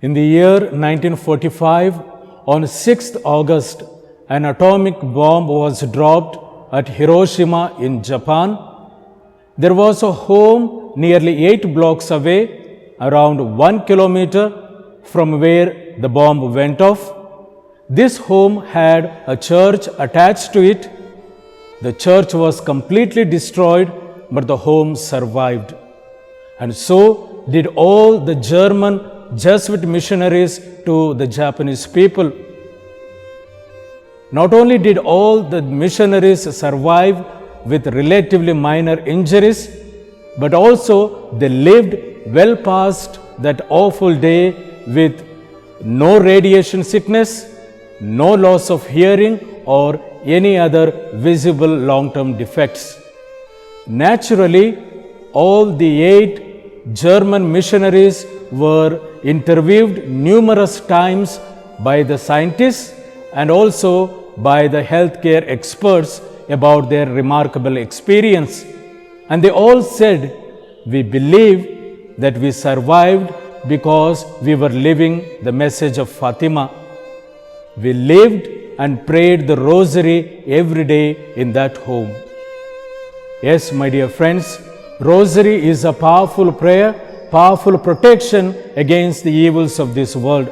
In the year 1945, on 6th August, an atomic bomb was dropped at Hiroshima in Japan. There was a home nearly 8 blocks away, around 1 kilometer from where the bomb went off. This home had a church attached to it. The church was completely destroyed, but the home survived. And so did all the German Jesuit missionaries to the Japanese people. Not only did all the missionaries survive with relatively minor injuries, but also they lived well past that awful day with no radiation sickness, no loss of hearing, or any other visible long-term defects. Naturally, all the 8 German missionaries were interviewed numerous times by the scientists and also by the healthcare experts about their remarkable experience. And they all said, "We believe that we survived because we were living the message of Fatima. We lived and prayed the rosary every day in that home." Yes, my dear friends, rosary is a powerful prayer, powerful protection against the evils of this world.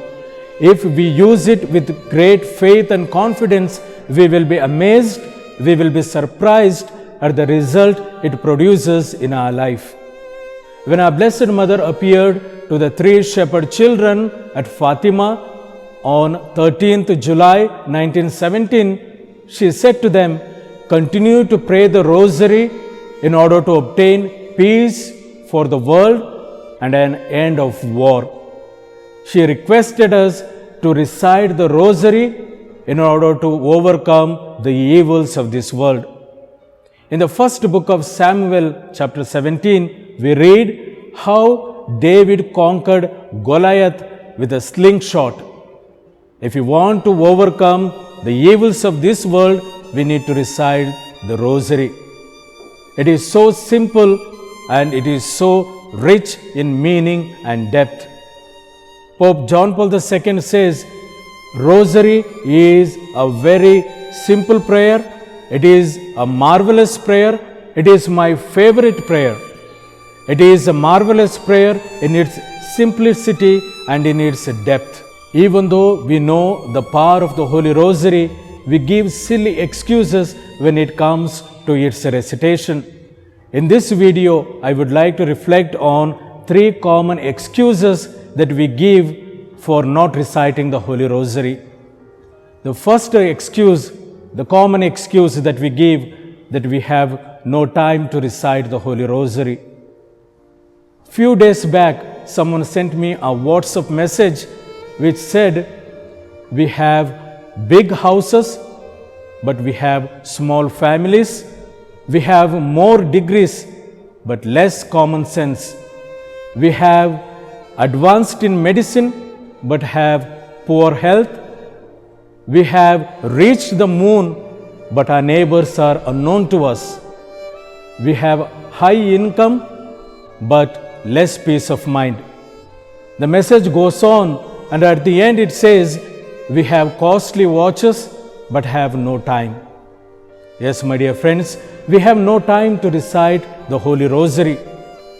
If we use it with great faith and confidence, we will be amazed, we will be surprised at the result it produces in our life. When our Blessed Mother appeared to the 3 shepherd children at Fatima on 13th July 1917, she said to them, "Continue to pray the rosary in order to obtain peace for the world and an end of war." She requested us to recite the rosary in order to overcome the evils of this world. In the first book of Samuel, chapter 17, we read how David conquered Goliath with a slingshot. If we want to overcome the evils of this world, we need to recite the rosary. It is so simple and it is so rich in meaning and depth. Pope John Paul II says, "Rosary is a very simple prayer. It is a marvelous prayer. It is my favorite prayer. It is a marvelous prayer in its simplicity and in its depth." Even though we know the power of the Holy Rosary, we give silly excuses when it comes to its recitation. In this video, I would like to reflect on 3 common excuses that we give for not reciting the Holy Rosary. The first excuse, the common excuse that we give, that we have no time to recite the Holy Rosary. Few days back, someone sent me a WhatsApp message which said, "We have big houses, but we have small families. We have more degrees, but less common sense. We have advanced in medicine, but have poor health. We have reached the moon, but our neighbors are unknown to us. We have high income, but less peace of mind." The message goes on, and at the end it says, "We have costly watches, but have no time." Yes, my dear friends, we have no time to recite the Holy Rosary.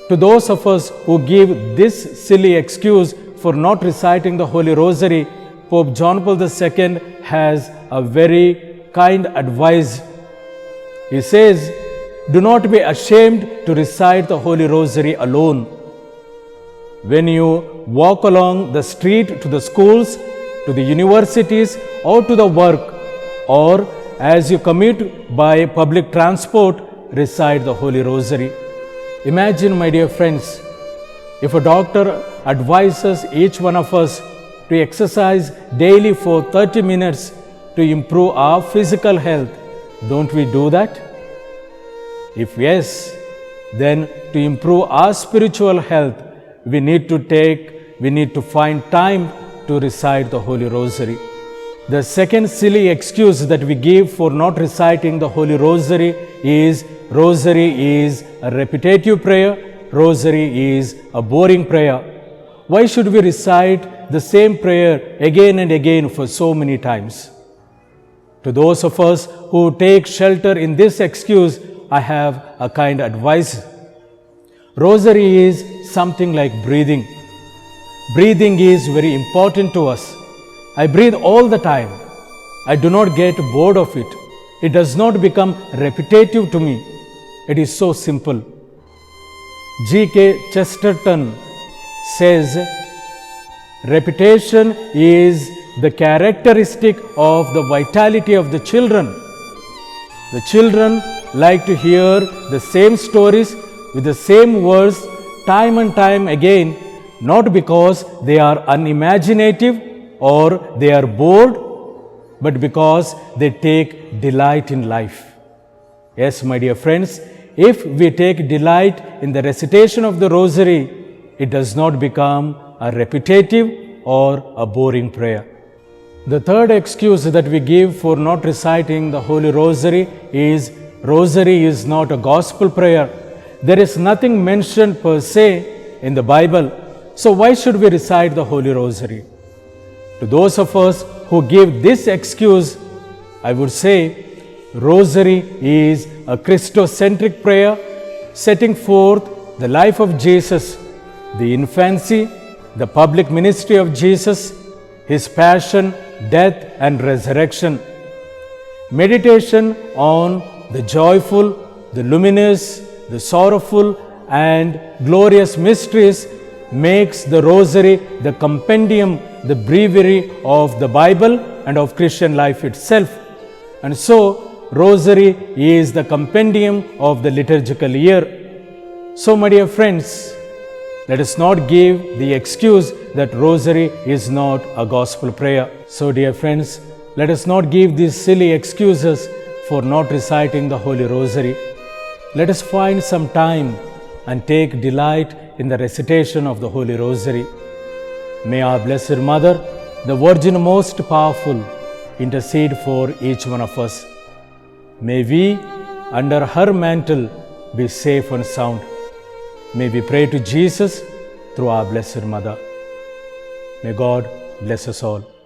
To those of us who give this silly excuse for not reciting the Holy Rosary, Pope John Paul II has a very kind advice. He says, "Do not be ashamed to recite the Holy Rosary alone. When you walk along the street to the schools, to the universities, or to the work, or as you commute by public transport, recite the Holy Rosary." Imagine, my dear friends, if a doctor advises each one of us to exercise daily for 30 minutes to improve our physical health, don't we do that? If yes, then to improve our spiritual health, we need to find time to recite the Holy Rosary. The second silly excuse that we give for not reciting the Holy Rosary is Rosary is a repetitive prayer, Rosary is a boring prayer. Why should we recite the same prayer again and again for so many times. To those of us who take shelter in this excuse, I have a kind advice. Rosary is something like breathing. Breathing is very important to us. I breathe all the time. I do not get bored of it. It does not become repetitive to me. It is so simple. G.K. Chesterton says, repetition is the characteristic of the vitality of the children. The children like to hear the same stories with the same words time and time again, not because they are unimaginative or they are bored, but because they take delight in life. Yes, my dear friends, if we take delight in the recitation of the Rosary, it does not become a repetitive or a boring prayer. The third excuse that we give for not reciting the Holy Rosary is Rosary is not a gospel prayer. There is nothing mentioned per se in the Bible. So why should we recite the Holy Rosary? To those of us who give this excuse, I would say Rosary is a Christocentric prayer setting forth the life of Jesus, the infancy, the public ministry of Jesus, His passion, death and resurrection. Meditation on the joyful, the luminous, the sorrowful and glorious mysteries makes the Rosary the compendium, the breviary of the Bible and of Christian life itself. And so, Rosary is the compendium of the liturgical year. So, my dear friends, let us not give the excuse that Rosary is not a gospel prayer. So, dear friends, let us not give these silly excuses for not reciting the Holy Rosary. Let us find some time and take delight in the recitation of the Holy Rosary. May our Blessed Mother, the Virgin most powerful, intercede for each one of us. May we, under her mantle, be safe and sound. May we pray to Jesus through our Blessed Mother. May God bless us all.